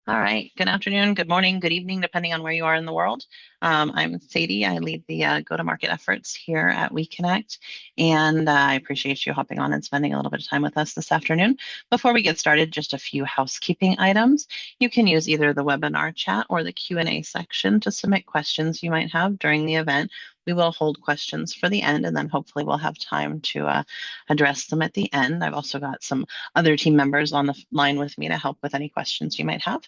All right. Good afternoon, good morning, good evening, depending on where you are in the world. I'm Sadie. I lead the go-to-market efforts here at WeConnect, and I appreciate you hopping on and spending a little bit of time with us this afternoon. Before we get started, just a few housekeeping items. You can use either the webinar chat or the Q&A section to submit questions you might have during the event. We will hold questions for the end, and then hopefully we'll have time to address them at the end. I've also got some other team members on the line with me to help with any questions you might have.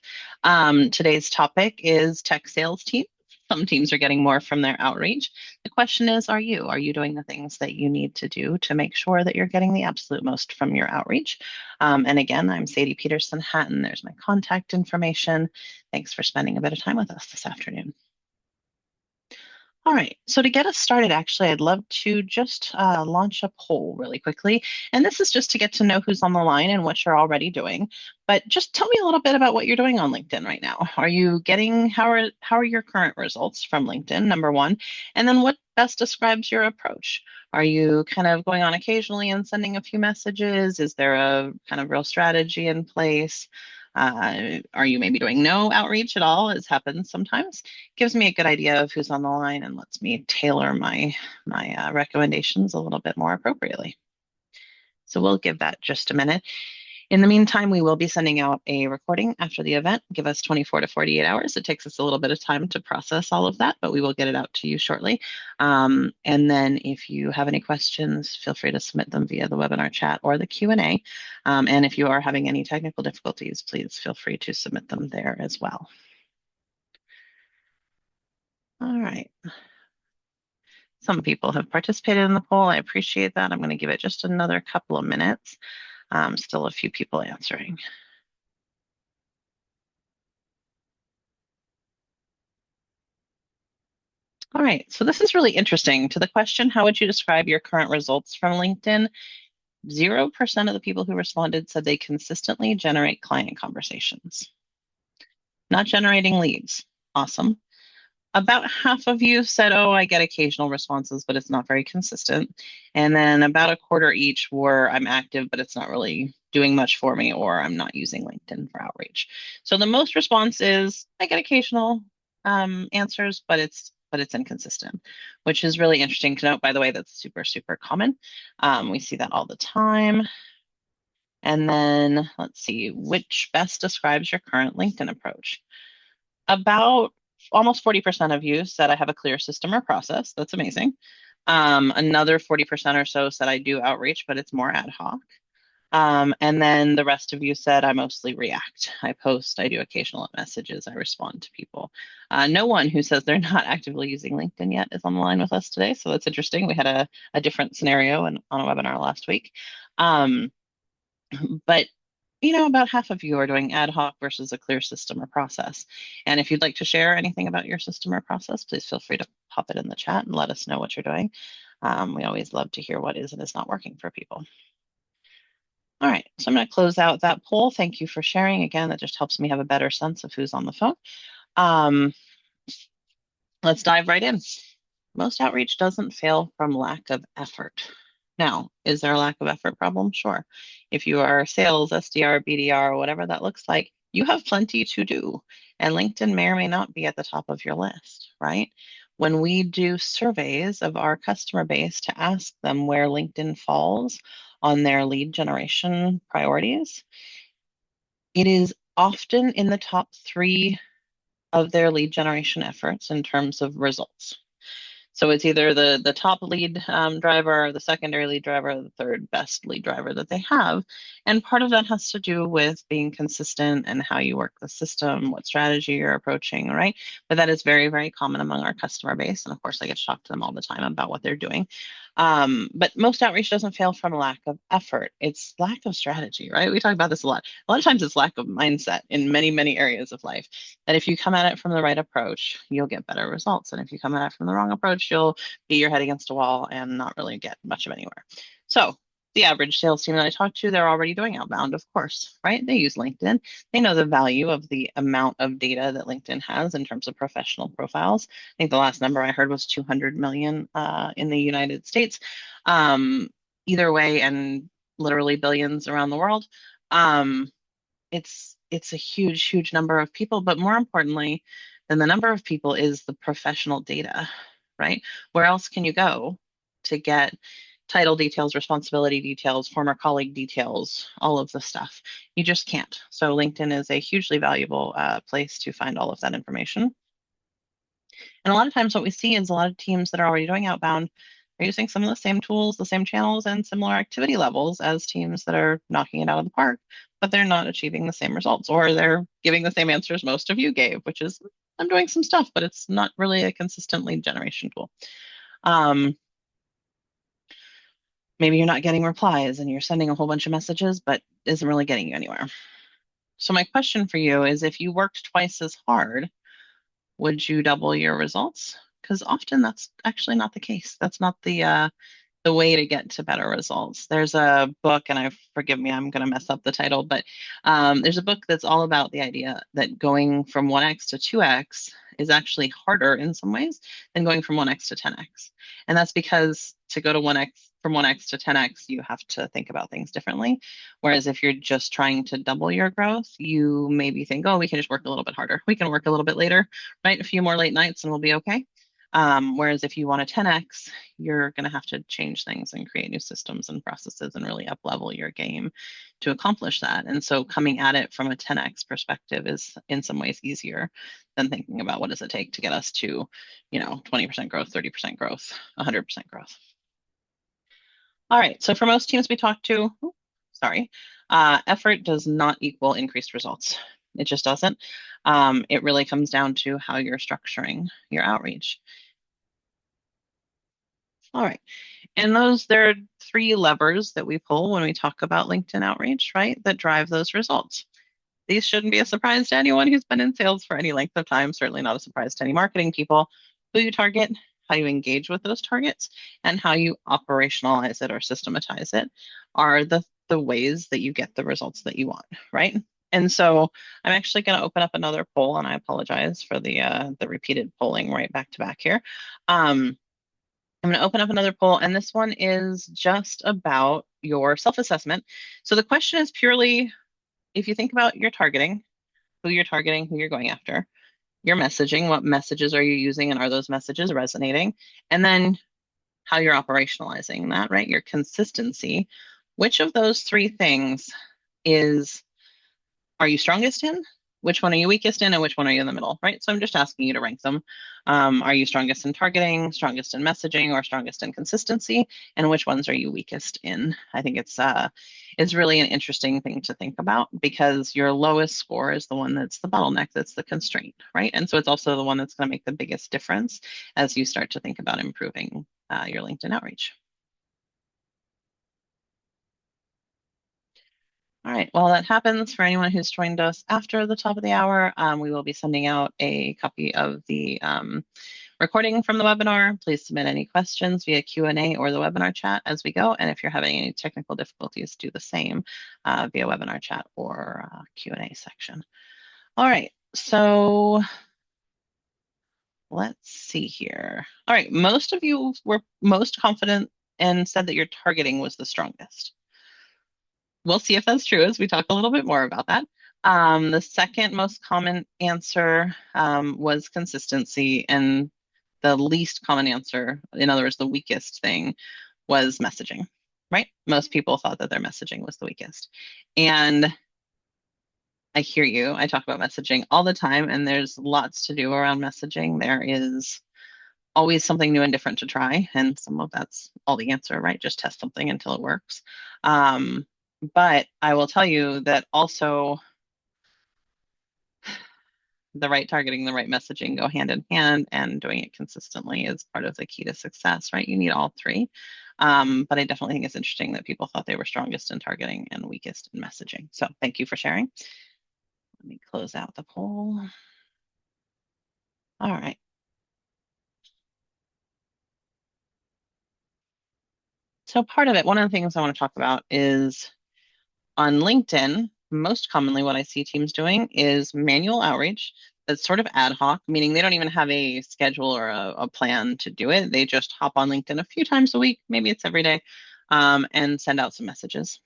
Today's topic is tech sales team. Some teams are getting more from their outreach. The question is, are you? Are you doing the things that you need to do to make sure that you're getting the absolute most from your outreach? And again, I'm Sadie Peterson Hatton. There's my contact information. Thanks for spending a bit of time with us this afternoon. All right, so to get us started, actually, I'd love to just launch a poll really quickly. And this is just to get to know who's on the line and what you're already doing. But just tell me a little bit about what you're doing on LinkedIn right now. Are you getting, how are your current results from LinkedIn, number one? And then what best describes your approach? Are you kind of going on occasionally and sending a few messages? Is there a kind of real strategy in place? Are you maybe doing no outreach at all, as happens sometimes? Gives me a good idea of who's on the line and lets me tailor my recommendations a little bit more appropriately. So we'll give that just a minute. In the meantime, we will be sending out a recording after the event. Give us 24 to 48 hours. It takes us a little bit of time to process all of that, but we will get it out to you shortly. And then if you have any questions, feel free to submit them via the webinar chat or the Q&A. And if you are having any technical difficulties, please feel free to submit them there as well. All right. Some people have participated in the poll. I appreciate that. I'm going to give it just another couple of minutes. Still a few people answering. All right, so this is really interesting. To the question, how would you describe your current results from LinkedIn? 0% of the people who responded said they consistently generate client conversations. Not generating leads. Awesome. About half of you said, oh, I get occasional responses, but it's not very consistent. And then about a quarter each were, I'm active, but it's not really doing much for me, or I'm not using LinkedIn for outreach. So the most response is, I get occasional answers, but it's inconsistent, which is really interesting to note. By the way, that's super, super common. We see that all the time. And then let's see, which best describes your current LinkedIn approach? About almost 40% of you said I have a clear system or process. That's amazing. Another 40% or so said I do outreach, but it's more ad hoc. And then the rest of you said I mostly react. I post, I do occasional messages, I respond to people. No one who says they're not actively using LinkedIn yet is on the line with us today. So that's interesting. We had a different scenario on a webinar last week. But about half of you are doing ad hoc versus a clear system or process. And if you'd like to share anything about your system or process, please feel free to pop it in the chat and let us know what you're doing. We always love to hear what is and is not working for people. All right, so I'm going to close out that poll. Thank you for sharing. Again, that just helps me have a better sense of who's on the phone. Let's dive right in. Most outreach doesn't fail from lack of effort. Now, is there a lack of effort problem? Sure. If you are sales, SDR, BDR, whatever that looks like, you have plenty to do. And LinkedIn may or may not be at the top of your list, right? When we do surveys of our customer base to ask them where LinkedIn falls on their lead generation priorities, it is often in the top 3 of their lead generation efforts in terms of results. So it's either the top lead driver, or the secondary lead driver, or the third best lead driver that they have. And part of that has to do with being consistent and how you work the system, what strategy you're approaching, right? But that is very, very common among our customer base. And of course, I get to talk to them all the time about what they're doing. But most outreach doesn't fail from lack of effort. It's lack of strategy, right? We talk about this a lot. A lot of times it's lack of mindset in many, many areas of life. That if you come at it from the right approach, you'll get better results. And if you come at it from the wrong approach, you'll beat your head against a wall and not really get much of anywhere. So the average sales team that I talk to, they're already doing outbound, of course, right? They use LinkedIn. They know the value of the amount of data that LinkedIn has in terms of professional profiles. I think the last number I heard was 200 million in the United States. Either way, and literally billions around the world. It's it's a huge, huge number of people, but more importantly than the number of people is the professional data, right? Where else can you go to get title details, responsibility details, former colleague details, all of the stuff? You just can't. So LinkedIn is a hugely valuable place to find all of that information. And a lot of times, what we see is a lot of teams that are already doing outbound are using some of the same tools, the same channels, and similar activity levels as teams that are knocking it out of the park, but they're not achieving the same results, or they're giving the same answers most of you gave, which is, I'm doing some stuff, but it's not really a consistent lead generation tool. Um, Maybe you're not getting replies and you're sending a whole bunch of messages, but isn't really getting you anywhere. So my question for you is, if you worked twice as hard, would you double your results? Because often that's actually not the case. That's not the way to get to better results. There's a book, and I forgive me, I'm going to mess up the title, but there's a book that's all about the idea that going from 1x to 2x is actually harder in some ways than going from 1x to 10x. And that's because to go to 1x from 1x to 10x, you have to think about things differently. Whereas if you're just trying to double your growth, you maybe think, oh, we can just work a little bit harder. We can work a little bit later, right? A few more late nights and we'll be okay. Whereas if you want a 10x, you're going to have to change things and create new systems and processes and really up level your game to accomplish that. And so coming at it from a 10x perspective is in some ways easier than thinking about what does it take to get us to, 20% growth, 30% growth, 100% growth. All right. So for most teams we talk to, sorry, effort does not equal increased results. It just doesn't. It really comes down to how you're structuring your outreach. All right. And there are three levers that we pull when we talk about LinkedIn outreach, right, that drive those results. These shouldn't be a surprise to anyone who's been in sales for any length of time, certainly not a surprise to any marketing people. Who you target, how you engage with those targets, and how you operationalize it or systematize it are the ways that you get the results that you want, right? And so I'm actually going to open up another poll, and I apologize for the repeated polling right back to back here. I'm going to open up another poll, and this one is just about your self-assessment. So the question is purely, if you think about your targeting, who you're targeting, who you're going after, your messaging, what messages are you using, and are those messages resonating? And then how you're operationalizing that, right? Your consistency. Which of those three things are you strongest in? Which one are you weakest in, and which one are you in the middle, right? So I'm just asking you to rank them. Are you strongest in targeting, strongest in messaging, or strongest in consistency? And which ones are you weakest in? I think it's really an interesting thing to think about, because your lowest score is the one that's the bottleneck, that's the constraint, right? And so it's also the one that's going to make the biggest difference as you start to think about improving your LinkedIn outreach. All right, while that happens, for anyone who's joined us after the top of the hour, we will be sending out a copy of the recording from the webinar. Please submit any questions via Q&A or the webinar chat as we go. And if you're having any technical difficulties, do the same via webinar chat or Q&A section. All right, so let's see here. All right, most of you were most confident and said that your targeting was the strongest. We'll see if that's true as we talk a little bit more about that. The second most common answer was consistency, and the least common answer, in other words, the weakest thing, was messaging, right? Most people thought that their messaging was the weakest. And I hear you. I talk about messaging all the time, and there's lots to do around messaging. There is always something new and different to try, and some of that's all the answer, right? Just test something until it works. But I will tell you that also the right targeting, the right messaging go hand in hand, and doing it consistently is part of the key to success, right? You need all three. But I definitely think it's interesting that people thought they were strongest in targeting and weakest in messaging. So thank you for sharing. Let me close out the poll. All right. So part of it, one of the things I want to talk about is on LinkedIn, most commonly what I see teams doing is manual outreach that's sort of ad hoc, meaning they don't even have a schedule or a plan to do it. They just hop on LinkedIn a few times a week, maybe it's every day, and send out some messages.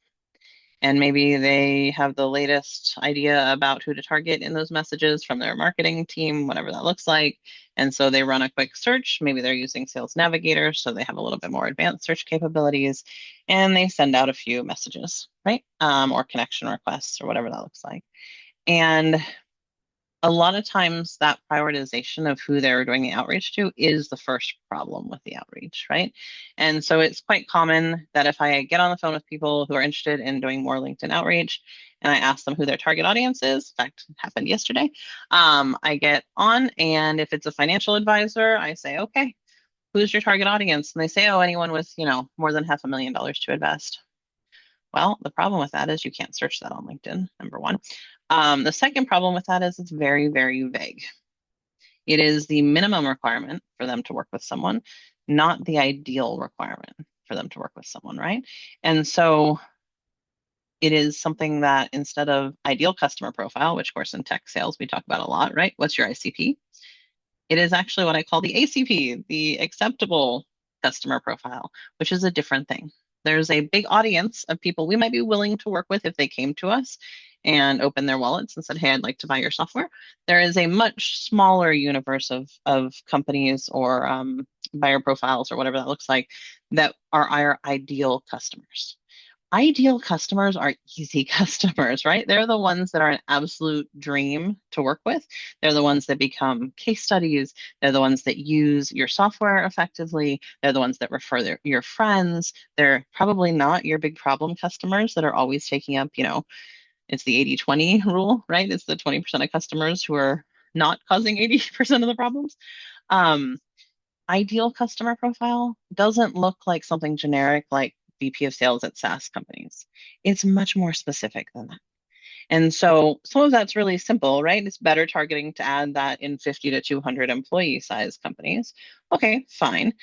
And maybe they have the latest idea about who to target in those messages from their marketing team, whatever that looks like. And so they run a quick search. Maybe they're using Sales Navigator, so they have a little bit more advanced search capabilities, and they send out a few messages, right? Or connection requests or whatever that looks like. And a lot of times that prioritization of who they're doing the outreach to is the first problem with the outreach, right? And so it's quite common that if I get on the phone with people who are interested in doing more LinkedIn outreach and I ask them who their target audience is, in fact, it happened yesterday, I get on, and if it's a financial advisor, I say, okay, who's your target audience? And they say, oh, anyone with, more than $500,000 to invest. Well, the problem with that is you can't search that on LinkedIn, number one. The second problem with that is it's very, very vague. It is the minimum requirement for them to work with someone, not the ideal requirement for them to work with someone, right? And so it is something that instead of ideal customer profile, which of course in tech sales we talk about a lot, right? What's your ICP? It is actually what I call the ACP, the acceptable customer profile, which is a different thing. There's a big audience of people we might be willing to work with if they came to us and opened their wallets and said, hey, I'd like to buy your software. There is a much smaller universe of companies or buyer profiles or whatever that looks like that are our ideal customers. Ideal customers are easy customers, right? They're the ones that are an absolute dream to work with. They're the ones that become case studies. They're the ones that use your software effectively. They're the ones that refer your friends. They're probably not your big problem customers that are always taking up, it's the 80-20 rule, right? It's the 20% of customers who are not causing 80% of the problems. Um, Ideal customer profile doesn't look like something generic like VP of sales at SaaS companies. It's much more specific than that. And so some of that's really simple, right? It's better targeting to add that in 50 to 200 employee size companies. Okay, fine.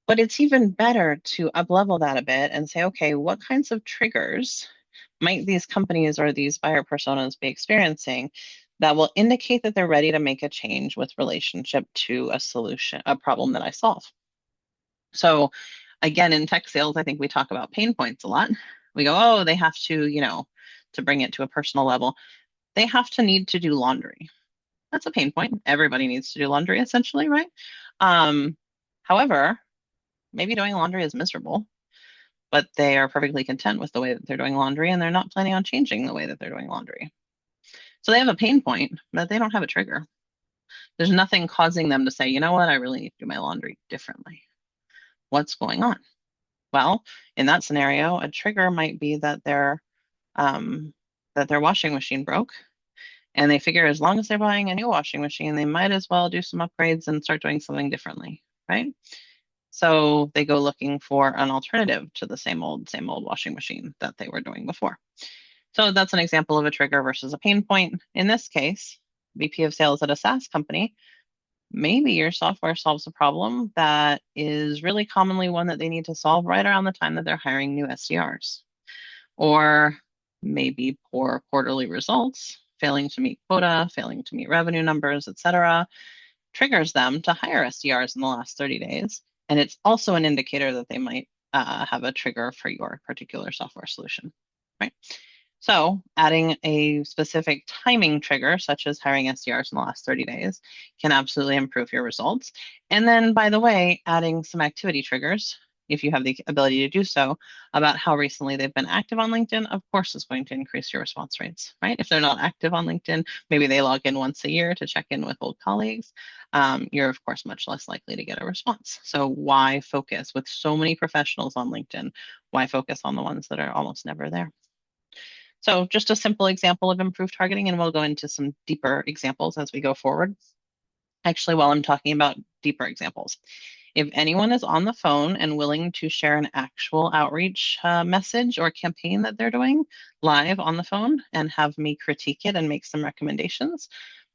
But it's even better to uplevel that a bit and say, okay, what kinds of triggers might these companies or these buyer personas be experiencing that will indicate that they're ready to make a change with relationship to a solution, a problem that I solve? So again, in tech sales, I think we talk about pain points a lot. We go, oh, they have to, to bring it to a personal level, they have to need to do laundry. That's a pain point. Everybody needs to do laundry essentially, right? Um, However, maybe doing laundry is miserable, but they are perfectly content with the way that they're doing laundry and they're not planning on changing the way that they're doing laundry. So they have a pain point, but they don't have a trigger. There's nothing causing them to say, you know what, I really need to do my laundry differently. What's going on? Well, in that scenario, a trigger might be um, that their washing machine broke, and they figure as long as they're buying a new washing machine, they might as well do some upgrades and start doing something differently, right? So they go looking for an alternative to the same old washing machine that they were doing before. So that's an example of a trigger versus a pain point. In this case, VP of sales at a SaaS company, maybe your software solves a problem that is really commonly one that they need to solve right around the time that they're hiring new SDRs. Or maybe poor quarterly results, failing to meet quota, failing to meet revenue numbers, etc., triggers them to hire SDRs in the last 30 days. And it's also an indicator that they might have a trigger for your particular software solution, right? So adding a specific timing trigger, such as hiring SDRs in the last 30 days, can absolutely improve your results. And then, by the way, adding some activity triggers, if you have the ability to do so, about how recently they've been active on LinkedIn, of course, is going to increase your response rates, right? If they're not active on LinkedIn, maybe they log in once a year to check in with old colleagues. You're, of course, much less likely to get a response. So why focus with so many professionals on LinkedIn? Why focus on the ones that are almost never there? So just a simple example of improved targeting, and we'll go into some deeper examples as we go forward. Actually, while I'm talking about deeper examples, if anyone is on the phone and willing to share an actual outreach message or campaign that they're doing live on the phone and have me critique it and make some recommendations,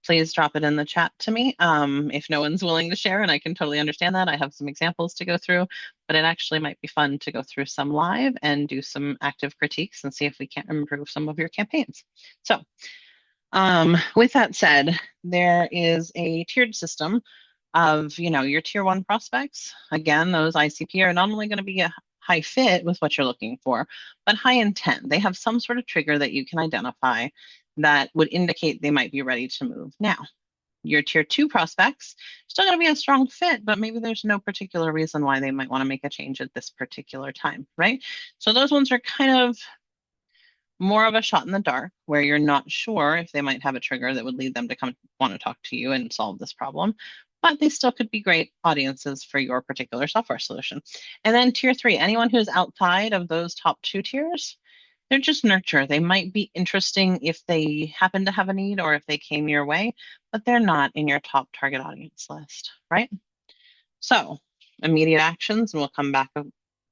please drop it in the chat to me. If no one's willing to share, and I can totally understand that, I have some examples to go through, but it actually might be fun to go through some live and do some active critiques and see if we can't improve some of your campaigns. So with that said, there is a tiered system of, your tier one prospects. Again, those ICP are not only going to be high fit with what you're looking for, but high intent. They have some sort of trigger that you can identify that would indicate they might be ready to move. Now, your tier two prospects still going to be a strong fit, but maybe there's no particular reason why they might want to make a change at this particular time, right? So those ones are kind of more of a shot in the dark where you're not sure if they might have a trigger that would lead them to come want to talk to you and solve this problem. But they still could be great audiences for your particular software solution. And then tier three, anyone who's outside of those top two tiers, they're just nurture. They might be interesting if they happen to have a need or if they came your way, but they're not in your top target audience list, right? So immediate actions, and we'll come back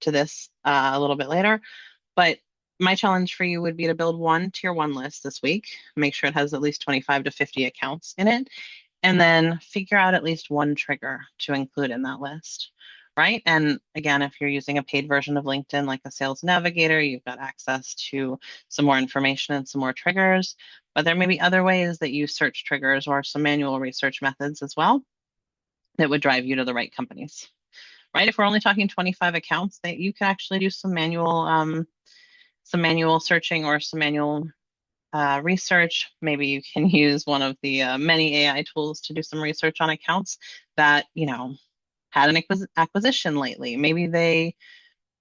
to this a little bit later. But my challenge for you would be to build one tier one list this week. Make sure it has at least 25 to 50 accounts in it, and then figure out at least one trigger to include in that list, right? And again, if you're using a paid version of LinkedIn, like a sales navigator, you've got access to some more information and some more triggers, but there may be other ways that you search triggers or some manual research methods as well that would drive you to the right companies, right? If we're only talking 25 accounts, that you can actually do some manual searching or some manual research. Maybe you can use one of the many AI tools to do some research on accounts that, had an acquisition lately. Maybe they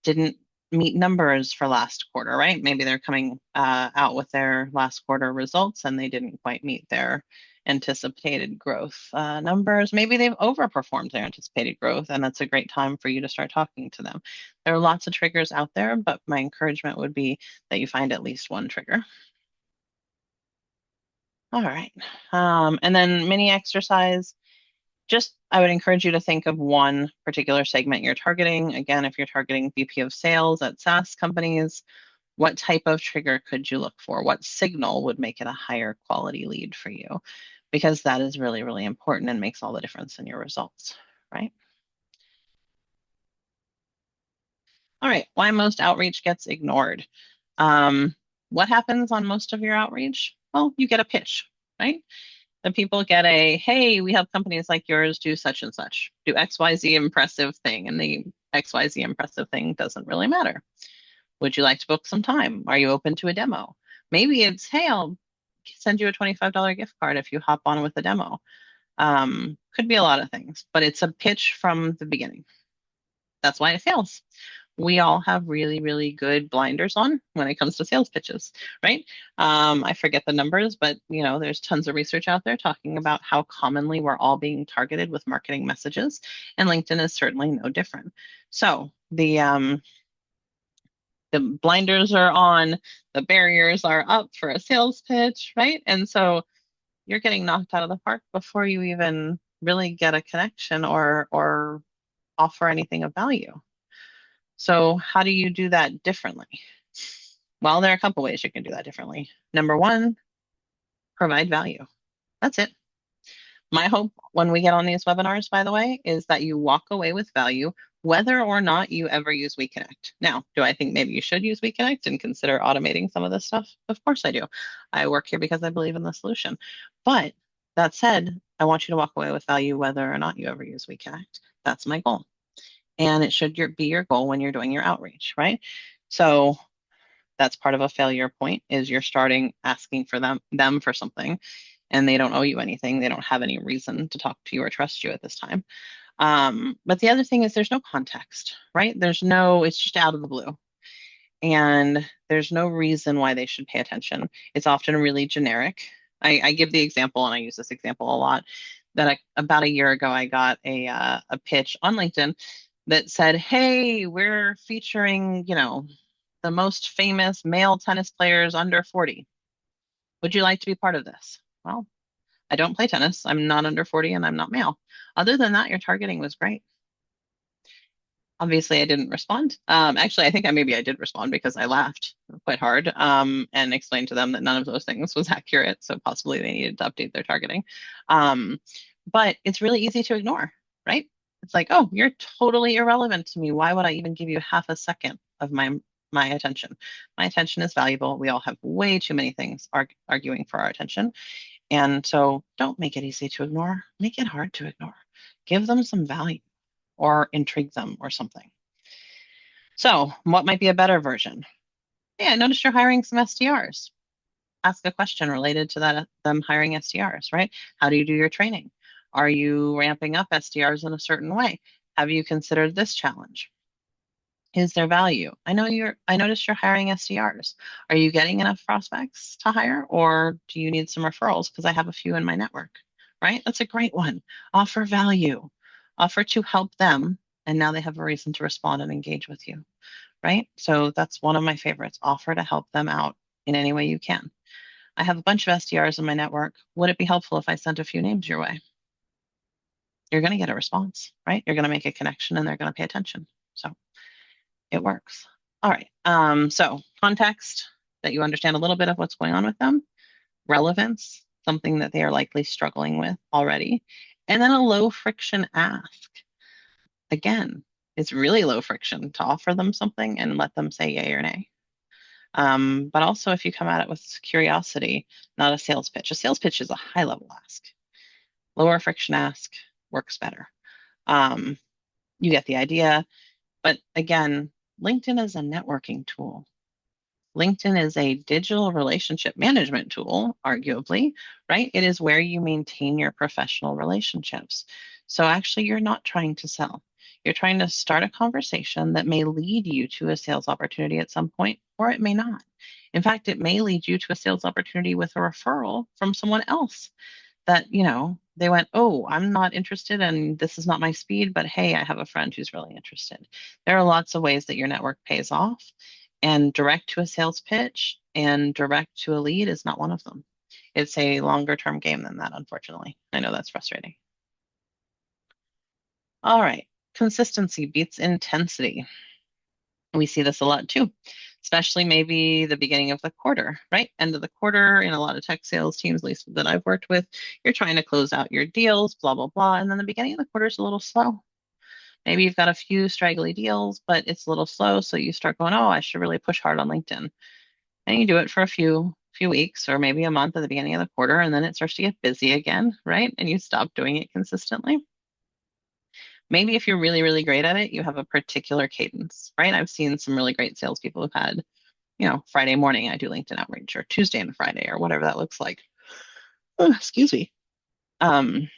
didn't meet numbers for last quarter, right? Maybe they're coming out with their last quarter results and they didn't quite meet their anticipated growth numbers. Maybe they've overperformed their anticipated growth, and that's a great time for you to start talking to them. There are lots of triggers out there, but my encouragement would be that you find at least one trigger. All right. And then mini exercise, just I would encourage you to think of one particular segment you're targeting. Again, if you're targeting VP of sales at SaaS companies, what type of trigger could you look for? What signal would make it a higher quality lead for you? Because that is really, really important and makes all the difference in your results, right? All right, why most outreach gets ignored. What happens on most of your outreach? Well, you get a pitch, right? The people get a, hey, we have companies like yours do such and such, do XYZ impressive thing, and the XYZ impressive thing doesn't really matter. Would you like to book some time? Are you open to a demo? Maybe it's, hey, I'll send you a $25 gift card if you hop on with a demo. Could be a lot of things, but it's a pitch from the beginning. That's why it fails. We all have really, really good blinders on when it comes to sales pitches, right? I forget the numbers, but there's tons of research out there talking about how commonly we're all being targeted with marketing messages, and LinkedIn is certainly no different. So the blinders are on, the barriers are up for a sales pitch, right? And so you're getting knocked out of the park before you even really get a connection or offer anything of value. So how do you do that differently? Well, there are a couple ways you can do that differently. Number one, provide value. That's it. My hope when we get on these webinars, by the way, is that you walk away with value, whether or not you ever use WeConnect. Now, do I think maybe you should use WeConnect and consider automating some of this stuff? Of course I do. I work here because I believe in the solution. But that said, I want you to walk away with value whether or not you ever use WeConnect. That's my goal. And it should be your goal when you're doing your outreach, right? So that's part of a failure point is you're starting asking for them for something and they don't owe you anything. They don't have any reason to talk to you or trust you at this time. But the other thing is there's no context, right? It's just out of the blue. And there's no reason why they should pay attention. It's often really generic. I give the example, and I use this example a lot, that about a year ago, I got a pitch on LinkedIn that said, hey, we're featuring, the most famous male tennis players under 40. Would you like to be part of this? Well, I don't play tennis. I'm not under 40 and I'm not male. Other than that, your targeting was great. Obviously, I didn't respond. Actually, I think maybe I did respond because I laughed quite hard and explained to them that none of those things was accurate. So possibly they needed to update their targeting. But it's really easy to ignore, right? It's like, oh, you're totally irrelevant to me. Why would I even give you half a second of my attention? My attention is valuable. We all have way too many things arguing for our attention. And so don't make it easy to ignore. Make it hard to ignore. Give them some value or intrigue them or something. So, what might be a better version? Hey, I noticed you're hiring some SDRs. Ask a question related to them hiring SDRs, right? How do you do your training? Are you ramping up SDRs in a certain way? Have you considered this challenge? Is there value? I noticed you're hiring SDRs. Are you getting enough prospects to hire, or do you need some referrals? Because I have a few in my network, right? That's a great one. Offer value, offer to help them, and now they have a reason to respond and engage with you, right? So that's one of my favorites. Offer to help them out in any way you can. I have a bunch of SDRs in my network. Would it be helpful if I sent a few names your way? You're going to get a response, right? You're going to make a connection and they're going to pay attention. So it works. All right. So context, that you understand a little bit of what's going on with them, relevance, something that they are likely struggling with already, and then a low friction ask. Again, it's really low friction to offer them something and let them say yay or nay. But also, if you come at it with curiosity, not a sales pitch. A sales pitch is a high level ask. Lower friction ask works better. Um, you get the idea. But again, LinkedIn is a networking tool. LinkedIn is a digital relationship management tool, arguably, right? It is where you maintain your professional relationships. So actually, you're not trying to sell. You're trying to start a conversation that may lead you to a sales opportunity at some point, or it may not. In fact, it may lead you to a sales opportunity with a referral from someone else that, they went, oh, I'm not interested and this is not my speed, but hey, I have a friend who's really interested. There are lots of ways that your network pays off, and direct to a sales pitch and direct to a lead is not one of them. It's a longer term game than that, unfortunately. I know that's frustrating. All right. Consistency beats intensity. We see this a lot too, especially maybe the beginning of the quarter, right? End of the quarter in a lot of tech sales teams, at least that I've worked with, you're trying to close out your deals, blah, blah, blah. And then the beginning of the quarter is a little slow. Maybe you've got a few straggly deals, but it's a little slow. So you start going, oh, I should really push hard on LinkedIn. And you do it for a few weeks or maybe a month at the beginning of the quarter, and then it starts to get busy again, right? And you stop doing it consistently. Maybe if you're really, really great at it, you have a particular cadence, right? I've seen some really great salespeople who've had, Friday morning I do LinkedIn outreach, or Tuesday and Friday, or whatever that looks like. Oh, excuse me. Um,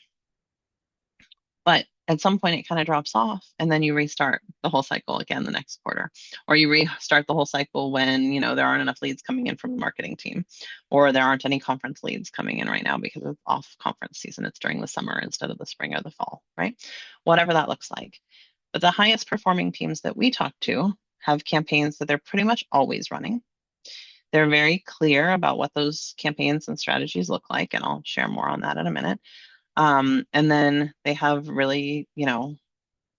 but at some point it kind of drops off, and then you restart the whole cycle again the next quarter, or you restart the whole cycle when there aren't enough leads coming in from the marketing team, or there aren't any conference leads coming in right now because of off conference season. It's during the summer instead of the spring or the fall, right? Whatever that looks like. But the highest performing teams that we talk to have campaigns that they're pretty much always running. They're very clear about what those campaigns and strategies look like, and I'll share more on that in a minute. And then they have really,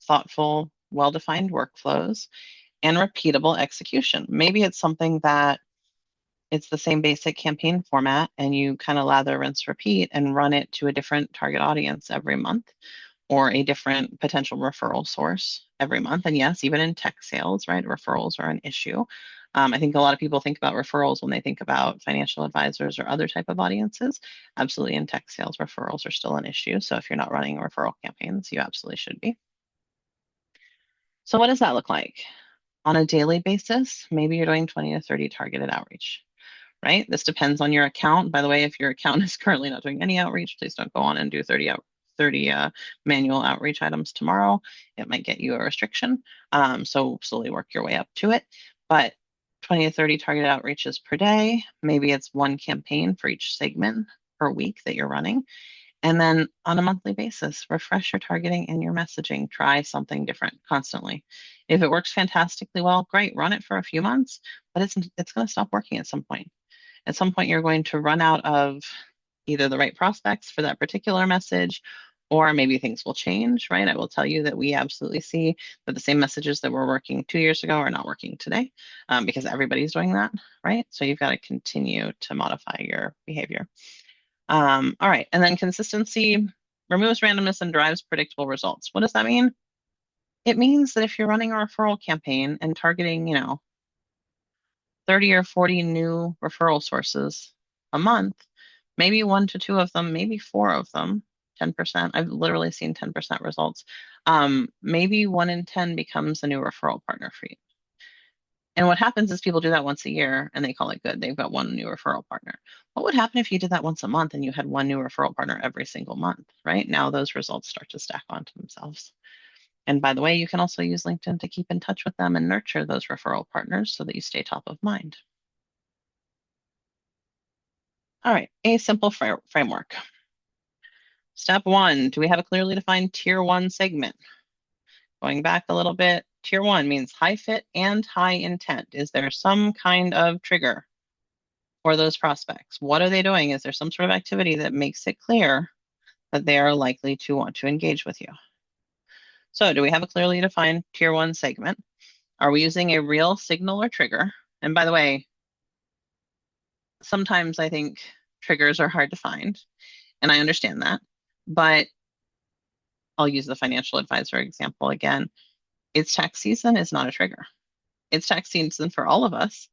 thoughtful, well-defined workflows and repeatable execution. Maybe it's something that it's the same basic campaign format and you kind of lather, rinse, repeat and run it to a different target audience every month, or a different potential referral source every month. And yes, even in tech sales, right, referrals are an issue. I think a lot of people think about referrals when they think about financial advisors or other type of audiences. Absolutely, in tech sales, referrals are still an issue. So if you're not running referral campaigns, you absolutely should be. So what does that look like? On a daily basis, maybe you're doing 20 to 30 targeted outreach, right? This depends on your account. By the way, if your account is currently not doing any outreach, please don't go on and do 30 manual outreach items tomorrow. It might get you a restriction. So slowly work your way up to it. But 20 to 30 targeted outreaches per day. Maybe it's one campaign for each segment per week that you're running. And then on a monthly basis, refresh your targeting and your messaging. Try something different constantly. If it works fantastically well, great, run it for a few months, but it's going to stop working at some point. At some point, you're going to run out of either the right prospects for that particular message, or maybe things will change, right? I will tell you that we absolutely see that the same messages that were working 2 years ago are not working today, because everybody's doing that, right? So you've got to continue to modify your behavior. All right, and then consistency removes randomness and drives predictable results. What does that mean? It means that if you're running a referral campaign and targeting, 30 or 40 new referral sources a month, maybe one to two of them, maybe four of them, 10%. I've literally seen 10% results. Maybe one in 10 becomes a new referral partner for you. And what happens is people do that once a year and they call it good. They've got one new referral partner. What would happen if you did that once a month and you had one new referral partner every single month, right? Now those results start to stack onto themselves. And by the way, you can also use LinkedIn to keep in touch with them and nurture those referral partners so that you stay top of mind. All right, a simple framework. Step one, do we have a clearly defined tier one segment? Going back a little bit, tier one means high fit and high intent. Is there some kind of trigger for those prospects? What are they doing? Is there some sort of activity that makes it clear that they are likely to want to engage with you? So, do we have a clearly defined tier one segment? Are we using a real signal or trigger? And by the way, sometimes I think triggers are hard to find, and I understand that. But I'll use the financial advisor example again. It's tax season is not a trigger. It's tax season for all of us.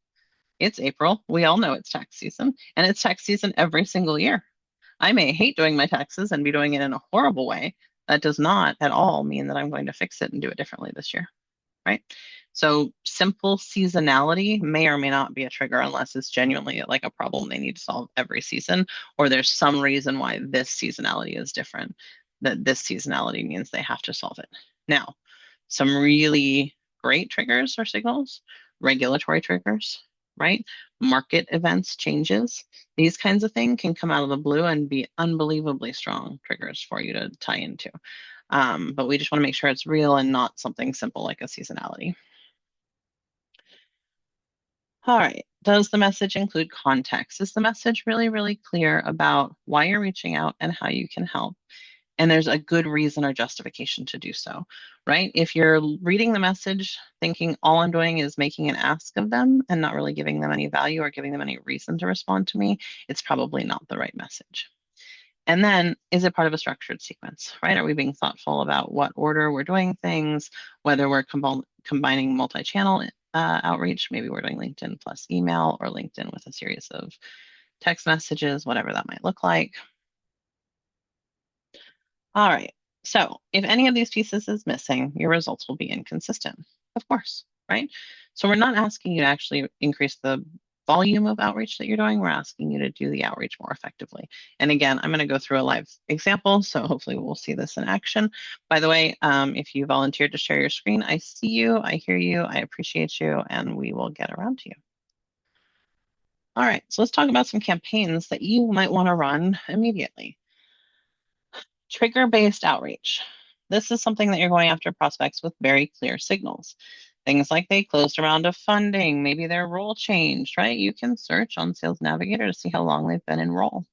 It's April. We all know it's tax season, and it's tax season every single year. I may hate doing my taxes and be doing it in a horrible way. That does not at all mean that I'm going to fix it and do it differently this year, right? So simple seasonality may or may not be a trigger unless it's genuinely like a problem they need to solve every season, or there's some reason why this seasonality is different, that this seasonality means they have to solve it. Now, some really great triggers or signals, regulatory triggers, right? Market events, changes, these kinds of things can come out of the blue and be unbelievably strong triggers for you to tie into. But we just want to make sure it's real and not something simple like a seasonality. All right. Does the message include context? Is the message really, really clear about why you're reaching out and how you can help? And there's a good reason or justification to do so, right? If you're reading the message thinking all I'm doing is making an ask of them and not really giving them any value or giving them any reason to respond to me, it's probably not the right message. And then, is it part of a structured sequence, right? Are we being thoughtful about what order we're doing things, whether we're combining multi-channel outreach, maybe we're doing LinkedIn plus email or LinkedIn with a series of text messages, whatever that might look like. All right. So if any of these pieces is missing, your results will be inconsistent, of course, right? So we're not asking you to actually increase the volume of outreach that you're doing. We're asking you to do the outreach more effectively. And again, I'm going to go through a live example, so hopefully we'll see this in action. By the way, if you volunteered to share your screen, I see you, I hear you, I appreciate you, and we will get around to you. All right, so let's talk about some campaigns that you might want to run immediately. Trigger-based outreach. This is something that you're going after prospects with very clear signals. Things like they closed a round of funding, maybe their role changed, right? You can search on Sales Navigator to see how long they've been in role.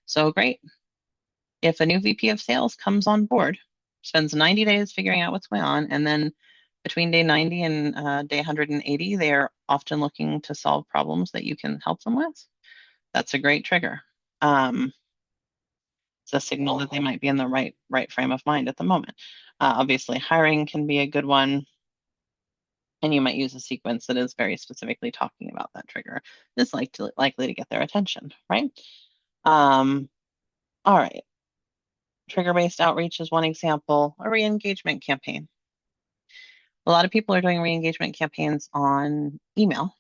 So great. If a new VP of sales comes on board, spends 90 days figuring out what's going on, and then between day 90 and day 180, they are often looking to solve problems that you can help them with. That's a great trigger. It's a signal that they might be in the right frame of mind at the moment. Obviously, hiring can be a good one, and you might use a sequence that is very specifically talking about that trigger. It's likely to get their attention, right? All right. Trigger-based outreach is one example. A re-engagement campaign. A lot of people are doing re-engagement campaigns on email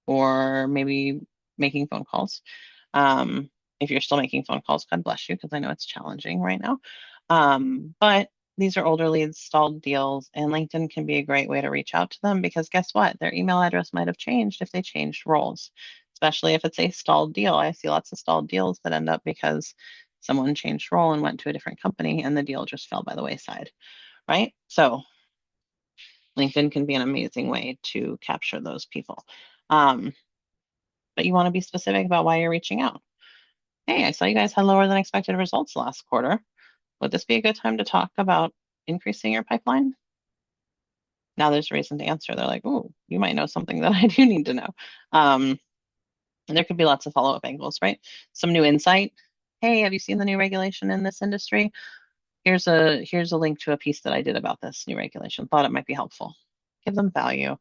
or maybe making phone calls. If you're still making phone calls, God bless you, because I know it's challenging right now. But these are older leads, stalled deals, and LinkedIn can be a great way to reach out to them because guess what? Their email address might have changed if they changed roles, especially if it's a stalled deal. I see lots of stalled deals that end up because someone changed role and went to a different company and the deal just fell by the wayside, right? So LinkedIn can be an amazing way to capture those people. But you want to be specific about why you're reaching out. Hey, I saw you guys had lower than expected results last quarter. Would this be a good time to talk about increasing your pipeline? Now there's a reason to answer. They're like, oh, you might know something that I do need to know. And there could be lots of follow-up angles, right? Some new insight. Hey, have you seen the new regulation in this industry? Here's a link to a piece that I did about this new regulation. Thought it might be helpful. Give them value.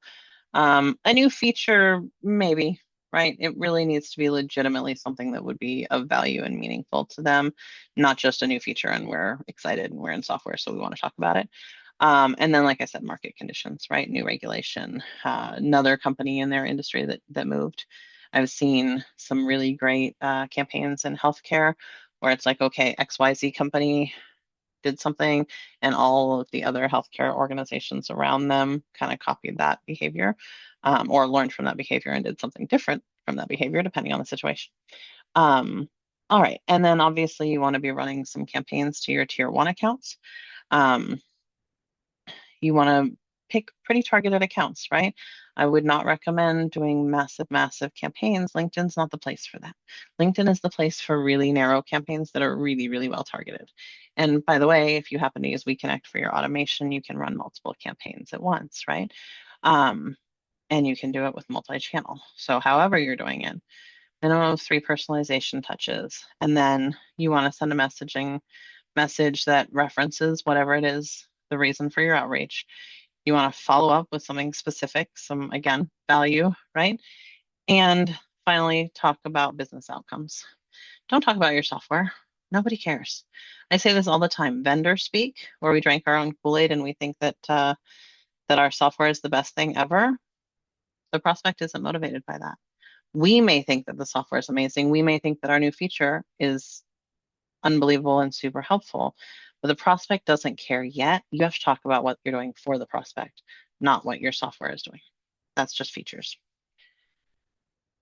A new feature, maybe, right? It really needs to be legitimately something that would be of value and meaningful to them, not just a new feature and we're excited and we're in software, so we want to talk about it. And then, like I said, market conditions, right? New regulation, another company in their industry that moved. I've seen some really great campaigns in healthcare where it's like, okay, XYZ company did something, and all of the other healthcare organizations around them kind of copied that behavior, or learned from that behavior and did something different from that behavior, depending on the situation. Um, all right, and then obviously you want to be running some campaigns to your tier one accounts. Um, you want to pick pretty targeted accounts, right? I would not recommend doing massive, massive campaigns. LinkedIn's not the place for that. LinkedIn is the place for really narrow campaigns that are really, really well targeted. And by the way, if you happen to use WeConnect for your automation, you can run multiple campaigns at once, right? Um, and you can do it with multi-channel. So however you're doing it, minimum of 3 personalization touches. And then you want to send a message that references whatever it is, the reason for your outreach. You want to follow up with something specific, some, again, value, right? And finally, talk about business outcomes. Don't talk about your software. Nobody cares. I say this all the time. Vendor speak, where we drank our own Kool-Aid and we think that our software is the best thing ever. The prospect isn't motivated by that. We may think that the software is amazing. We may think that our new feature is unbelievable and super helpful, but the prospect doesn't care yet. You have to talk about what you're doing for the prospect, not what your software is doing. That's just features.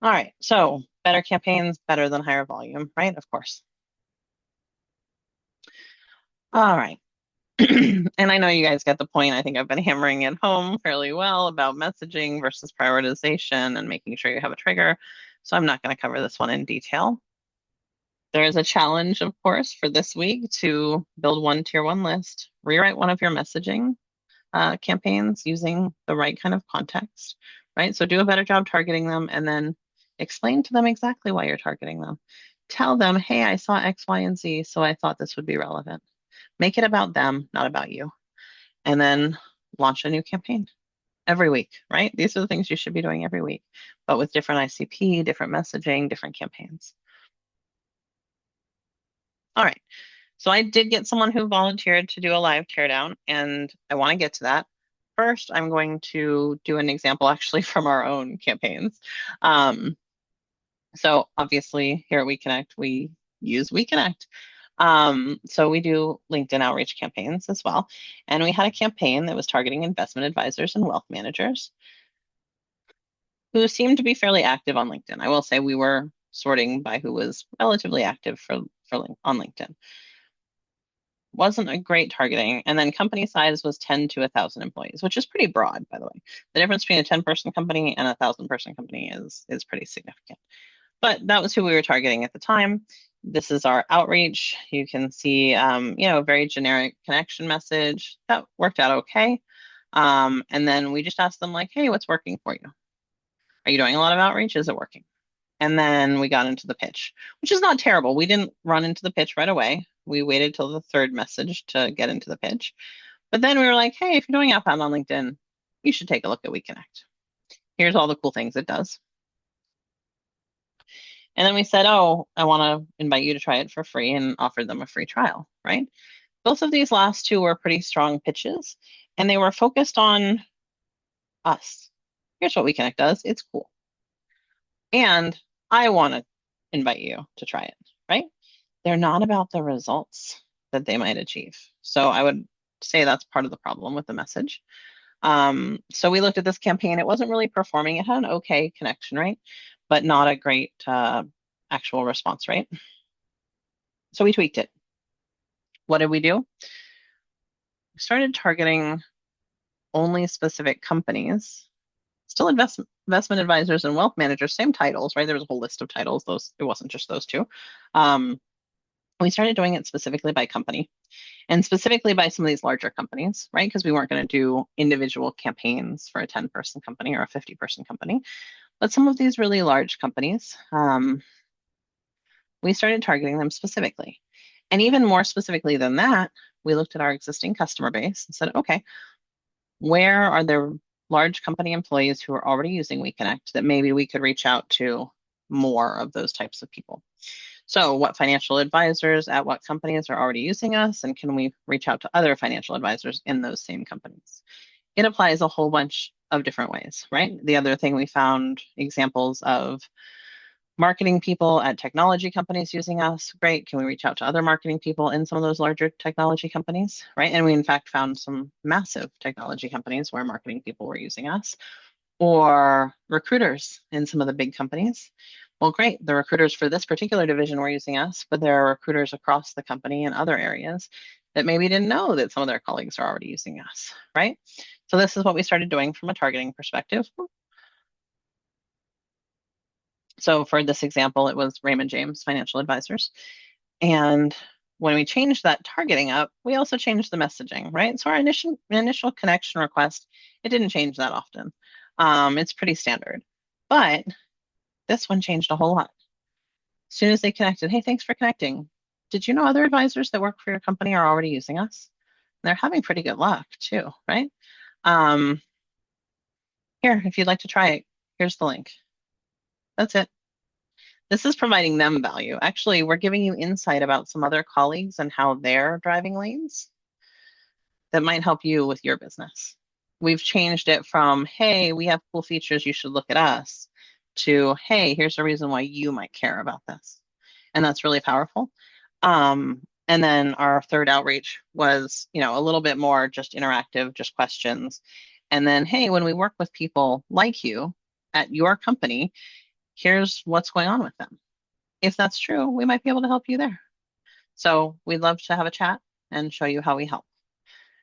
All right, so better campaigns, better than higher volume, right? Of course. All right. And I know you guys get the point. I think I've been hammering it home fairly well about messaging versus prioritization and making sure you have a trigger. So I'm not going to cover this one in detail. There is a challenge, of course, for this week to build one tier one list, rewrite one of your messaging campaigns using the right kind of context, right? So do a better job targeting them and then explain to them exactly why you're targeting them. Tell them, hey, I saw X, Y, and Z, so I thought this would be relevant. Make it about them, not about you. And then launch a new campaign every week, right? These are the things you should be doing every week, but with different ICP, different messaging, different campaigns. All right. So I did get someone who volunteered to do a live teardown, and I want to get to that. First, I'm going to do an example actually from our own campaigns. So obviously here at WeConnect, we use WeConnect. So we do LinkedIn outreach campaigns as well. And we had a campaign that was targeting investment advisors and wealth managers who seemed to be fairly active on LinkedIn. I will say we were sorting by who was relatively active on LinkedIn. Wasn't a great targeting. And then company size was 10 to 1,000 employees, which is pretty broad, by the way. The difference between a 10-person company and a 1,000-person company is pretty significant. But that was who we were targeting at the time. This is our outreach. You can see, very generic connection message. That worked out okay. And then we just asked them like, hey, what's working for you? Are you doing a lot of outreach? Is it working? And then we got into the pitch, which is not terrible. We didn't run into the pitch right away. We waited till the third message to get into the pitch. But then we were like, hey, if you're doing outbound on LinkedIn, you should take a look at WeConnect. Here's all the cool things it does. And then we said, oh, I want to invite you to try it for free and offered them a free trial, right? Both of these last two were pretty strong pitches, and they were focused on us. Here's what WeConnect does. It's cool. And I want to invite you to try it, right? They're not about the results that they might achieve. So I would say that's part of the problem with the message. So we looked at this campaign. It wasn't really performing. It had an okay connection rate, but not a great actual response rate. So we tweaked it. What did we do? We started targeting only specific companies, still investment advisors and wealth managers, same titles, right? There was a whole list of titles. It wasn't just those two. We started doing it specifically by company and specifically by some of these larger companies, right? Because we weren't going to do individual campaigns for a 10-person company or a 50-person company. But some of these really large companies, we started targeting them specifically. And even more specifically than that, we looked at our existing customer base and said, okay, where are there large company employees who are already using WeConnect that maybe we could reach out to more of those types of people? So, what financial advisors at what companies are already using us, and can we reach out to other financial advisors in those same companies? It applies a whole bunch of different ways, right? The other thing we found examples of marketing people at technology companies using us. Great. Can we reach out to other marketing people in some of those larger technology companies, right? And we, in fact, found some massive technology companies where marketing people were using us, or recruiters in some of the big companies. Well, great. The recruiters for this particular division were using us, but there are recruiters across the company in other areas that maybe didn't know that some of their colleagues are already using us, right? So this is what we started doing from a targeting perspective. So for this example, it was Raymond James Financial Advisors. And when we changed that targeting up, we also changed the messaging, right? So our initial connection request, it didn't change that often. It's pretty standard. But this one changed a whole lot. As soon as they connected, hey, thanks for connecting. Did you know other advisors that work for your company are already using us? They're having pretty good luck too, right? Um, Here, if you'd like to try it, here's the link. That's it. This is providing them value. Actually, we're giving you insight about some other colleagues and how they're driving lanes that might help you with your business. We've changed it from, hey, we have cool features, you should look at us, to, hey, here's a reason why you might care about this. And that's really powerful. And then our third outreach was, a little bit more just interactive, just questions. And then, hey, when we work with people like you at your company, here's what's going on with them. If that's true, we might be able to help you there. So we'd love to have a chat and show you how we help.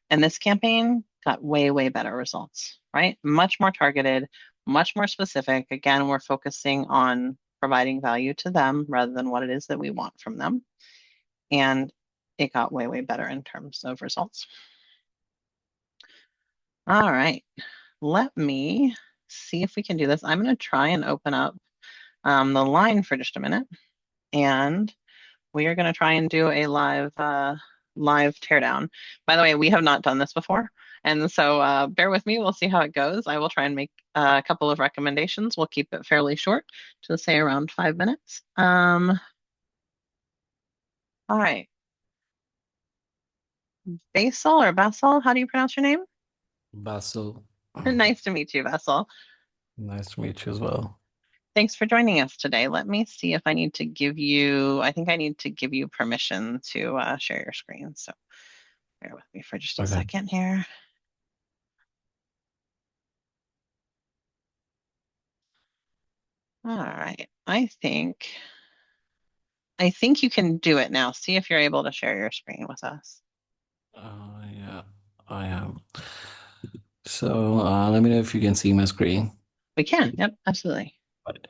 And this campaign got way, way better results, right? Much more targeted, much more specific. Again, we're focusing on providing value to them rather than what it is that we want from them. And it got way, way better in terms of results. All right, let me see if we can do this. I'm going to try and open up the line for just a minute, and we are going to try and do a live teardown. By the way, we have not done this before, and so bear with me. We'll see how it goes. I will try and make a couple of recommendations. We'll keep it fairly short, to say around 5 minutes. All right, Basil, how do you pronounce your name? Basil, Nice to meet you, Basil. nice to meet you as well. Thanks for joining us today. Let me see if I need to give you, I think I need to give you permission to share your screen. So bear with me for just a Okay. second here. All right. I think you can do it now. See if you're able to share your screen with us. Yeah, I am. So let me know if you can see my screen. We can. Yep, absolutely. Right.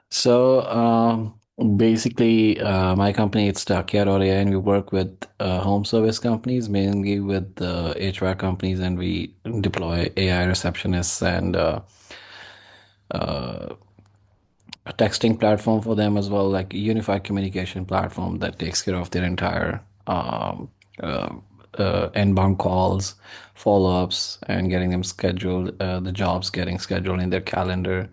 So basically, my company it's Takia.ai, and we work with home service companies, mainly with HVAC companies, and we deploy AI receptionists and uh, a texting platform for them as well, like a unified communication platform that takes care of their entire uh, inbound calls, follow-ups, and getting them scheduled, the jobs getting scheduled in their calendar,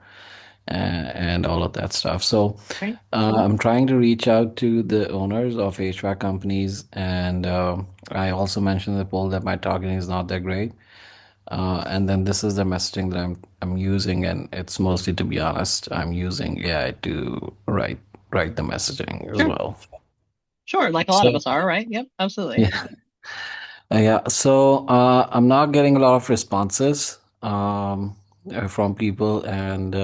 and all of that stuff. So Great. I'm trying to reach out to the owners of HVAC companies, and I also mentioned in the poll that my targeting is not that great. And then this is the messaging that I'm using, and it's mostly, to be honest, I'm using AI to write the messaging as Sure. well. Sure. Like a lot of So us are, right? Yep, absolutely. yeah, yeah. So I'm not getting a lot of responses from people, and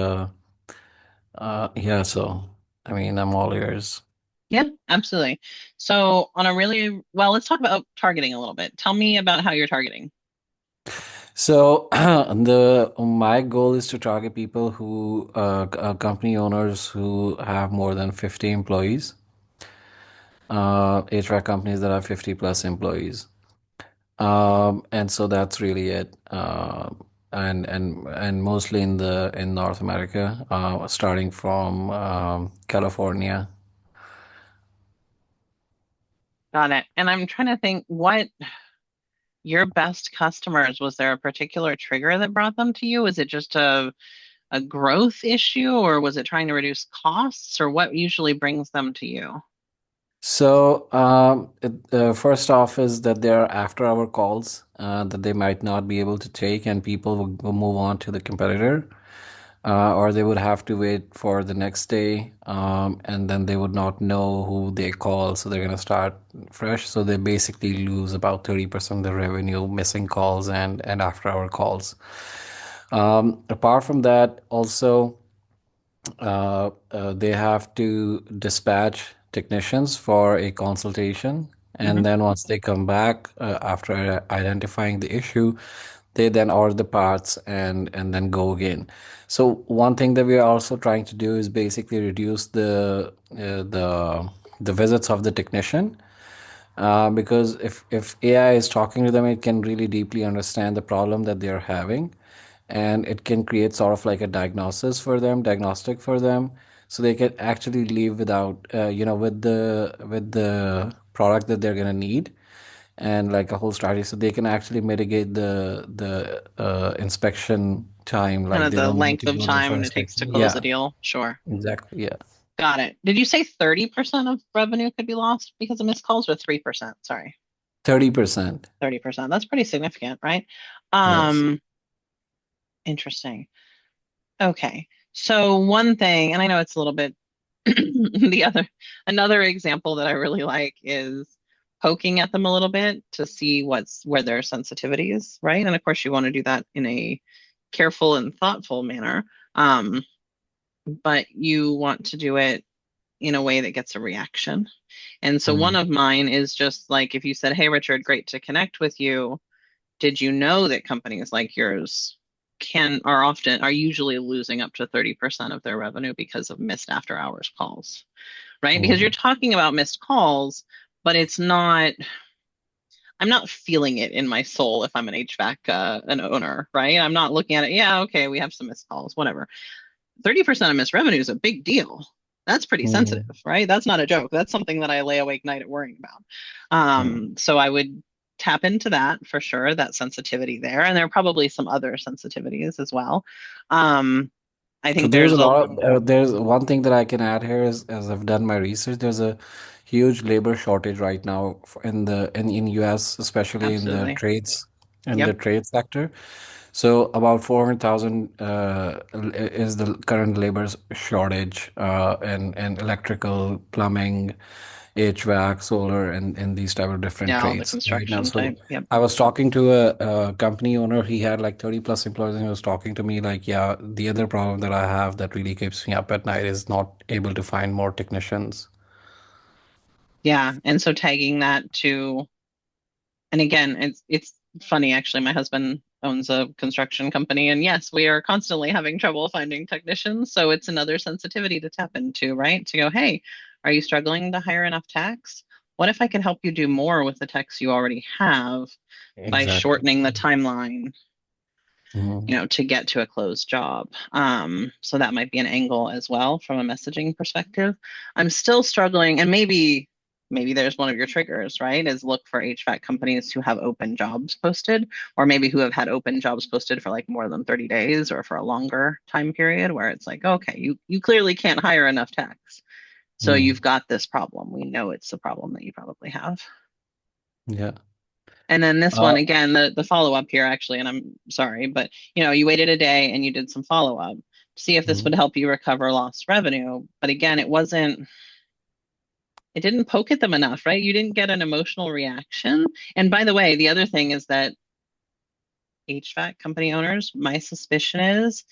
yeah. So I mean, I'm all ears. Yeah, absolutely. So on a really, well, let's talk about targeting a little bit. Tell me about how you're targeting. So the my goal is to target people who company owners who have more than 50 employees, HVAC companies that have 50 plus employees. And so that's really it. And mostly in North America, starting from California. Got it. And I'm trying to think what your best customers, was there a particular trigger that brought them to you? Is it just a a growth issue, or was it trying to reduce costs, or what usually brings them to you? So, first off, is that there are after-hour calls that they might not be able to take, and people will move on to the competitor, or they would have to wait for the next day, and then they would not know who they call, so they're gonna start fresh. So they basically lose about 30% of the revenue, missing calls and after-hour calls. Apart from that, also they have to dispatch technicians for a consultation. Hmm. And then once they come back after identifying the issue, they then order the parts and then go again. So one thing that we are also trying to do is basically reduce the visits of the technician because if AI is talking to them, it can really deeply understand the problem that they are having, and it can create sort of like a diagnostic for them, so they can actually leave without, with the product that they're gonna need, and like a whole strategy, so they can actually mitigate the inspection time. Kind Like of they the don't need length to of go there for time it takes inspection. to close a Yeah, deal. Sure. exactly. Yeah, Got it. Did you say 30% of revenue could be lost because of missed calls or 3%? Sorry, 30%. 30%. That's pretty significant, right? Yes. Um, Interesting. Okay. So one thing, and I know it's a little bit the other, another example that I really like is poking at them a little bit to see where their sensitivity is, right? And of course, you want to do that in a careful and thoughtful manner. Um, but you want to do it in a way that gets a reaction. And so one Mm. of mine is just like if you said, "Hey, Richard, great to connect with you. Did you know that companies like yours are usually losing up to 30% of their revenue because of missed after hours calls?" Right? Because you're Mhm. talking about missed calls, but I'm not feeling it in my soul if I'm an HVAC an owner, right? I'm not looking at it, yeah, okay, we have some missed calls, whatever. 30% of missed revenue is a big deal. That's pretty sensitive, Mhm. right? That's not a joke. That's something that I lay awake night at worrying about. Mhm. So I would tap into that for sure, that sensitivity there. And there are probably some other sensitivities as well. Um, I So think there's a there's a lot of there's one thing that I can add here is, as I've done my research, there's a huge labor shortage right now in US, especially absolutely. in the Yep. trade sector. So about 400,000 is the current labor shortage in electrical, plumbing, HVAC, solar, and these type of different Yeah, all the trades right now. construction So type. Yep. I was talking to a company owner. He had like 30 plus employees, and he was talking to me like, yeah, the other problem that I have that really keeps me up at night is not able to find more technicians. Yeah. And so tagging that to, and again, it's funny actually. My husband owns a construction company, and yes, we are constantly having trouble finding technicians. So it's another sensitivity to tap into, right? To go, hey, are you struggling to hire enough techs? What if I could help you do more with the techs you already have by Exactly. shortening the timeline, Mhm. to get to a closed job. So that might be an angle as well from a messaging perspective. I'm still struggling, and maybe there's one of your triggers, right? Is look for HVAC companies who have open jobs posted, or maybe who have had open jobs posted for like more than 30 days or for a longer time period where it's like, okay, you clearly can't hire enough techs. So Mhm. you've got this problem. We know it's the problem that you probably have. Yeah. And then this Uh, one again, the follow up here actually, and I'm sorry, but you waited a day and you did some follow up to see if this mhm. would help you recover lost revenue. But again, it didn't poke at them enough, right? You didn't get an emotional reaction. And by the way, the other thing is that HVAC company owners, my suspicion is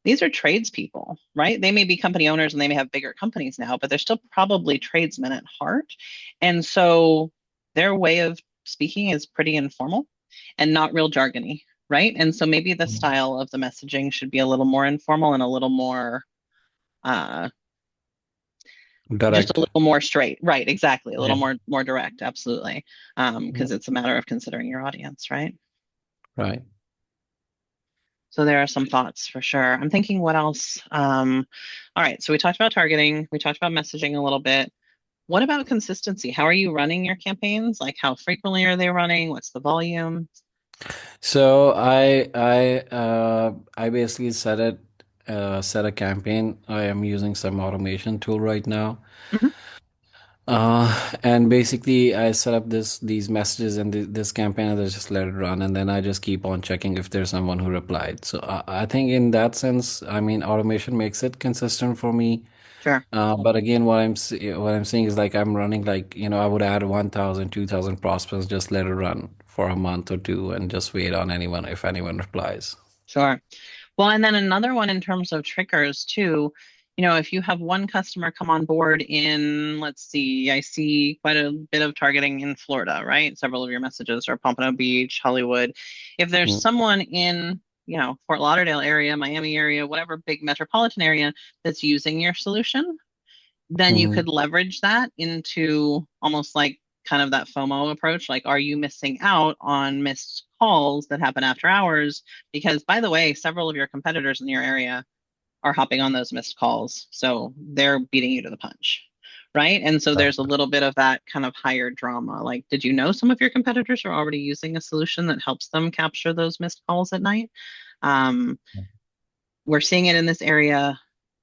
these are tradespeople, right? They may be company owners and they may have bigger companies now, but they're still probably tradesmen at heart. And so their way of speaking is pretty informal and not real jargony, right? And so maybe the style of the messaging should be a little more informal and a little more uh just a Direct. little more straight. Right, exactly. A little Yeah. more direct, absolutely. Yeah. Because it's a matter of considering your audience, right? Right. So there are some thoughts for sure. I'm thinking what else? All right, so we talked about targeting, we talked about messaging a little bit. What about consistency? How are you running your campaigns? Like how frequently are they running? What's the volume? So I basically set it set a campaign. I am using some automation tool right now. Hmm. And basically, I set up these messages and this campaign, and I just let it run, and then I just keep on checking if there's someone who replied. So I think in that sense, I mean, automation makes it consistent for me. Sure, But again, what I'm saying is like I'm running like, I would add 1,000, 2,000 prospects, just let it run for a month or two, and just wait on anyone if anyone replies. sure. Well, and then another one in terms of triggers too, if you have one customer come on board in, let's see, I see quite a bit of targeting in Florida, right? Several of your messages are Pompano Beach, Hollywood. If there's Mm, someone in, Fort Lauderdale area, Miami area, whatever big metropolitan area that's using your solution, then you mm, could leverage that into almost like kind of that FOMO approach. Like, are you missing out on missed calls that happen after hours? Because, by the way, several of your competitors in your area are hopping on those missed calls. So they're beating you to the punch. Right. And so there's a little bit of that kind of higher drama. Like, did you know some of your competitors are already using a solution that helps them capture those missed calls at night? Um, we're seeing it in this area,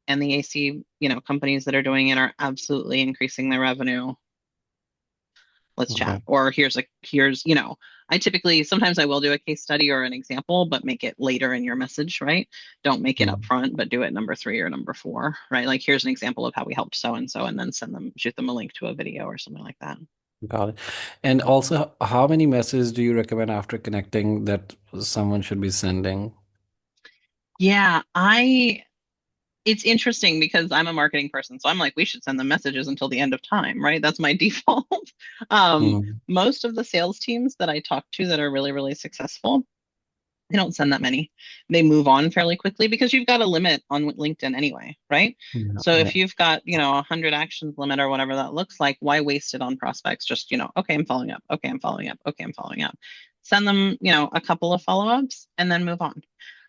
and the AC, companies that are doing it are absolutely increasing their revenue. Let's chat. okay. Or I typically sometimes I will do a case study or an example, but make it later in your message, right? Don't make it up Mm, front, but do it number 3 or number 4, right? Like, here's an example of how we helped so and so, and then shoot them a link to a video or something like that. got it. And also, how many messages do you recommend after connecting that someone should be sending? Yeah, it's interesting because I'm a marketing person. So I'm like, we should send them messages until the end of time, right? That's my default. Mm, Most of the sales teams that I talk to that are really, really successful, they don't send that many. They move on fairly quickly because you've got a limit on LinkedIn anyway, right? yeah, So yeah, if you've got, 100 actions limit or whatever that looks like, why waste it on prospects? Just, okay, I'm following up. Okay, I'm following up. Okay, I'm following up. Send them, a couple of follow-ups and then move on.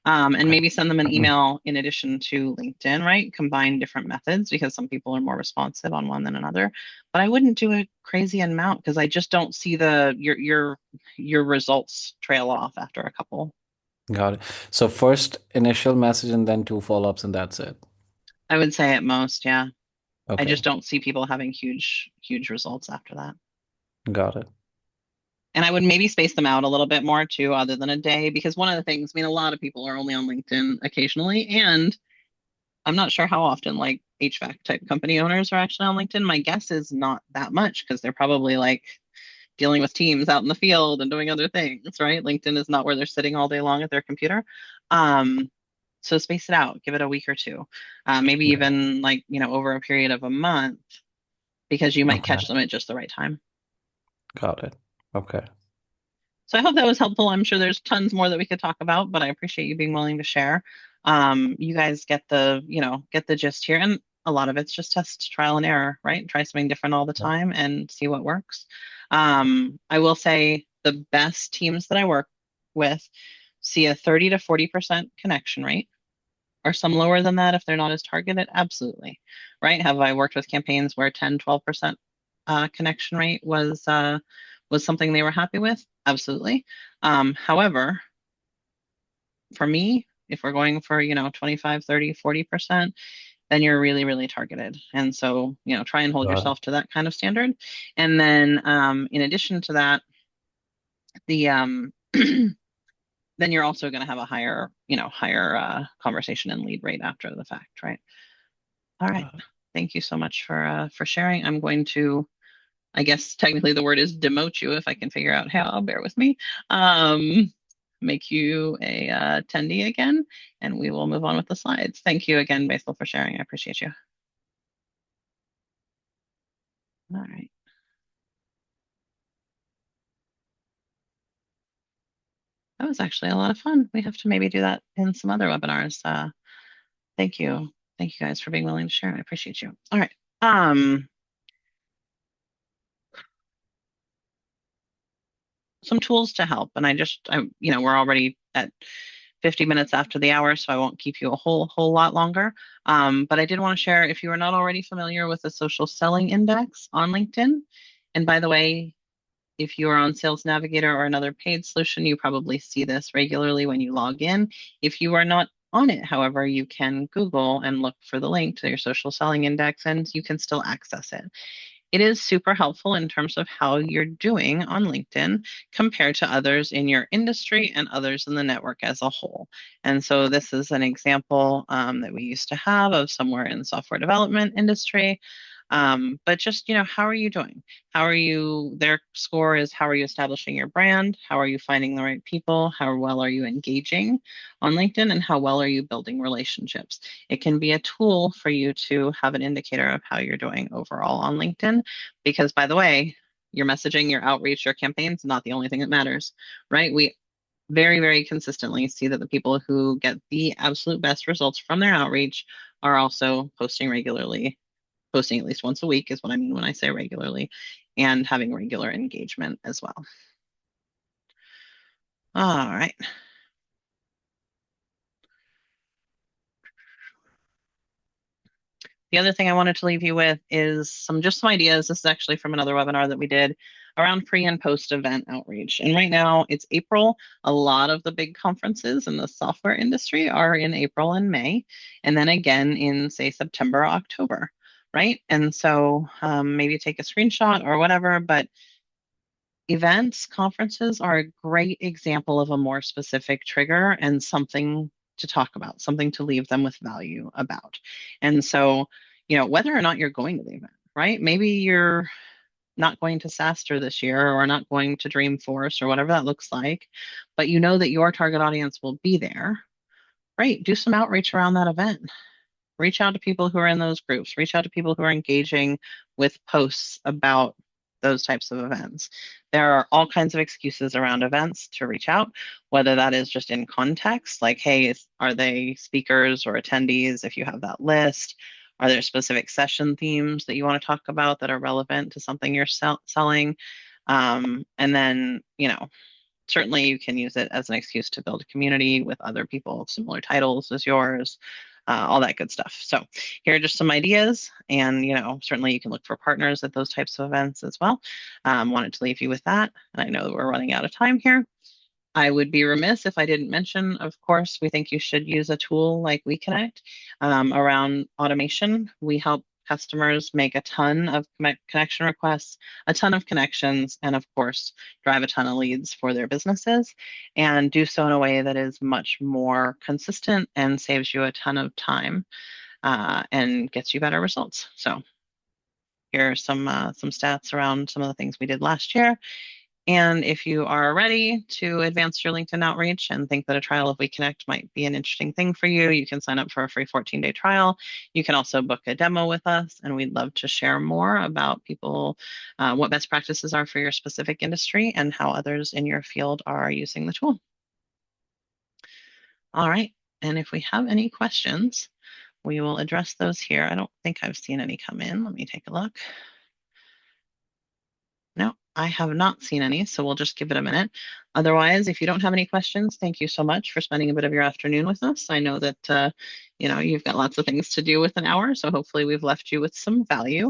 And okay. maybe send them an email in addition to LinkedIn, right? Combine different methods because some people are more responsive on one than another. But I wouldn't do a crazy amount because I just don't see your results trail off after a couple. Got it. So first initial message and then two follow-ups, and that's it. I would say at most, yeah. I Okay, just don't see people having huge, huge results after that. got it. And I would maybe space them out a little bit more too, other than a day, because one of the things, I mean, a lot of people are only on LinkedIn occasionally, and I'm not sure how often like HVAC type company owners are actually on LinkedIn. My guess is not that much because they're probably like dealing with teams out in the field and doing other things, right? LinkedIn is not where they're sitting all day long at their computer. Um, so space it out, give it a week or two, maybe Okay, even like, over a period of a month, because you might okay, catch them at just the right time. got it. Okay. So I hope that was helpful. I'm sure there's tons more that we could talk about, but I appreciate you being willing to share. You guys get the gist here. And a lot of it's just test, trial and error, right? Try something different all the Yeah. time and see what works. I will say the best teams that I work with see a 30 to 40% connection rate. Are some lower than that if they're not as targeted? Absolutely. Right? Have I worked with campaigns where 10, 12% connection rate was something they were happy with? Absolutely. However, for me, if we're going for, 25, 30, 40%, then you're really, really targeted. And so, try and hold Got it. yourself to that kind of standard. And then in addition to that, the then you're also going to have a higher conversation and lead rate after the fact, right? All right. Got it. Thank you so much for sharing. I'm going to, I guess technically the word is demote you if I can figure out how. Bear with me. Um, Make you a attendee again, and we will move on with the slides. Thank you again, Basil, for sharing. I appreciate you. All right. That was actually a lot of fun. We have to maybe do that in some other webinars. Thank you. Thank you guys for being willing to share. I appreciate you. All right. Um, some tools to help. And we're already at 50 minutes after the hour, so I won't keep you a whole lot longer. But I did want to share if you are not already familiar with the social selling index on LinkedIn. And by the way, if you are on Sales Navigator or another paid solution, you probably see this regularly when you log in. If you are not on it. However, you can Google and look for the link to your social selling index and you can still access it. It is super helpful in terms of how you're doing on LinkedIn compared to others in your industry and others in the network as a whole. And so this is an example that we used to have of somewhere in the software development industry. But just, how are you doing? How are you? Their score is how are you establishing your brand? How are you finding the right people? How well are you engaging on LinkedIn? And how well are you building relationships? It can be a tool for you to have an indicator of how you're doing overall on LinkedIn. Because, by the way, your messaging, your outreach, your campaigns, not the only thing that matters, right? We very, very consistently see that the people who get the absolute best results from their outreach are also posting regularly, posting at least once a week is what I mean when I say regularly, and having regular engagement as well. All right. The other thing I wanted to leave you with is some ideas. This is actually from another webinar that we did around pre and post event outreach. And right now it's April. A lot of the big conferences in the software industry are in April and May, and then again in, say, September, October, right? And so maybe take a screenshot or whatever, but events, conferences are a great example of a more specific trigger and something to talk about, something to leave them with value about. And so, whether or not you're going to the event, right? Maybe you're not going to SaaStr this year or not going to Dreamforce or whatever that looks like, but you know that your target audience will be there. Right. Do some outreach around that event. Reach out to people who are in those groups, reach out to people who are engaging with posts about those types of events. There are all kinds of excuses around events to reach out, whether that is just in context, like, hey, are they speakers or attendees if you have that list? Are there specific session themes that you want to talk about that are relevant to something you're selling? And then, certainly you can use it as an excuse to build a community with other people of similar titles as yours, all that good stuff. So here are just some ideas, and certainly you can look for partners at those types of events as well. Wanted to leave you with that, and I know that we're running out of time here. I would be remiss if I didn't mention, of course, we think you should use a tool like WeConnect around automation. We help customers make a ton of connection requests, a ton of connections, and of course, drive a ton of leads for their businesses and do so in a way that is much more consistent and saves you a ton of time and gets you better results. So here are some stats around some of the things we did last year. And if you are ready to advance your LinkedIn outreach and think that a trial of WeConnect might be an interesting thing for you, you can sign up for a free 14-day trial. You can also book a demo with us, and we'd love to share more about what best practices are for your specific industry and how others in your field are using the tool. All right. And if we have any questions, we will address those here. I don't think I've seen any come in. Let me take a look. No, I have not seen any, so we'll just give it a minute. Otherwise, if you don't have any questions, thank you so much for spending a bit of your afternoon with us. I know that you've got lots of things to do with an hour, so hopefully we've left you with some value.